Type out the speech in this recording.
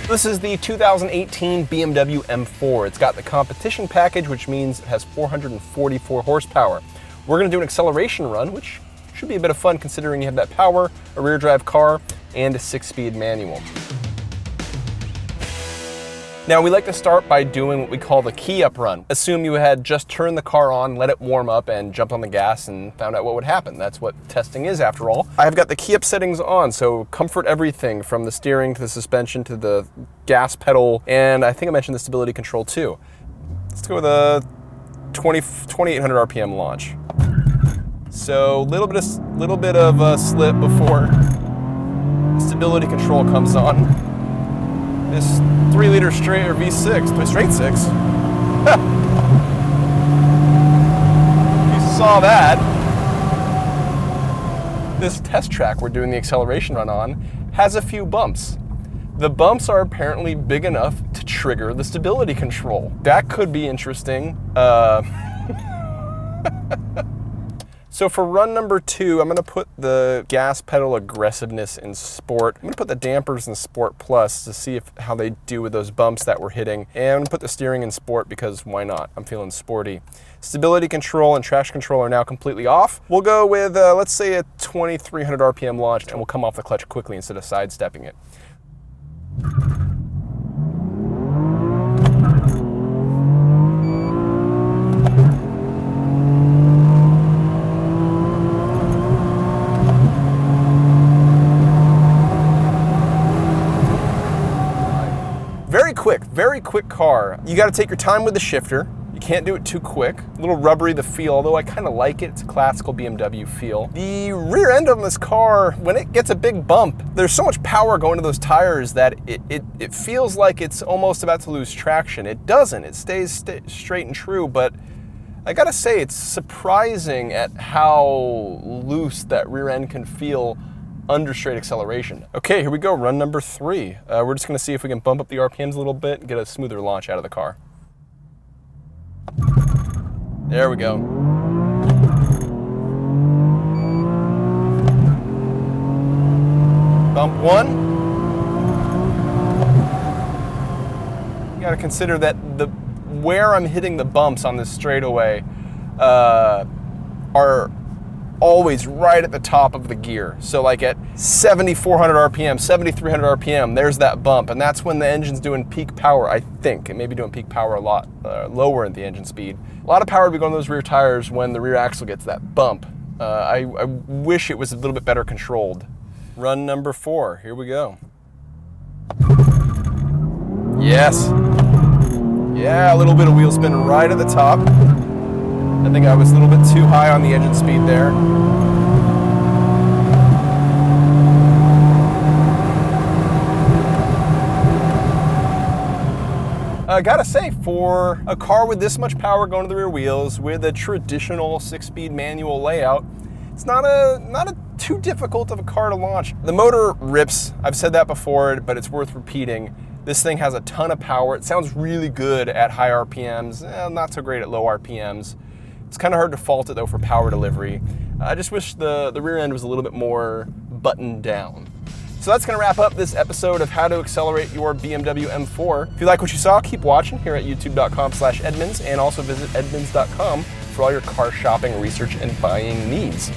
This is the 2018 BMW M4. It's got the competition package, which means it has 444 horsepower. We're gonna do an acceleration run, which should be a bit of fun considering you have that power, a rear drive car, and a 6-speed manual. Now, we like to start by doing what we call the key up run. Assume you had just turned the car on, let it warm up, and jumped on the gas and found out what would happen. That's what testing is, after all. I've got the key up settings on, so comfort everything from the steering to the suspension to the gas pedal, and I think I mentioned the stability control too. Let's go with a 2800 RPM launch. So little bit of a slip before the stability control comes on. This 3-liter straight or V6, straight 6. You saw that. This test track we're doing the acceleration run on has a few bumps. The bumps are apparently big enough to trigger the stability control. That could be interesting. So for run number 2, I'm gonna put the gas pedal aggressiveness in sport. I'm gonna put the dampers in sport plus to see how they do with those bumps that we're hitting. And I'm gonna put the steering in sport because why not? I'm feeling sporty. Stability control and traction control are now completely off. We'll go with, let's say a 2300 RPM launch, and we'll come off the clutch quickly instead of sidestepping it. Very quick car. You got to take your time with the shifter. You can't do it too quick. A little rubbery the feel, although I kind of like it. It's a classical BMW feel. The rear end on this car, when it gets a big bump, there's so much power going to those tires that it feels like it's almost about to lose traction. It doesn't. It stays straight and true, but I gotta say, it's surprising at how loose that rear end can feel under straight acceleration. Okay, here we go, run number 3. We're just gonna see if we can bump up the RPMs a little bit and get a smoother launch out of the car. There we go. Bump 1. You gotta consider that where I'm hitting the bumps on this straightaway are always right at the top of the gear. So like at 7,400 RPM, 7,300 RPM, there's that bump. And that's when the engine's doing peak power, I think. It may be doing peak power a lot lower in the engine speed. A lot of power to be going to those rear tires when the rear axle gets that bump. I wish it was a little bit better controlled. Run number 4, here we go. Yes. Yeah, a little bit of wheel spin right at the top. I think I was a little bit too high on the engine speed there. I gotta say, for a car with this much power going to the rear wheels with a traditional 6-speed manual layout, it's not a too difficult of a car to launch. The motor rips, I've said that before, but it's worth repeating. This thing has a ton of power. It sounds really good at high RPMs, not so great at low RPMs. It's kind of hard to fault it though for power delivery. I just wish the rear end was a little bit more buttoned down. So that's gonna wrap up this episode of how to accelerate your BMW M4. If you like what you saw, keep watching here at youtube.com/Edmunds, and also visit edmunds.com for all your car shopping, research, and buying needs.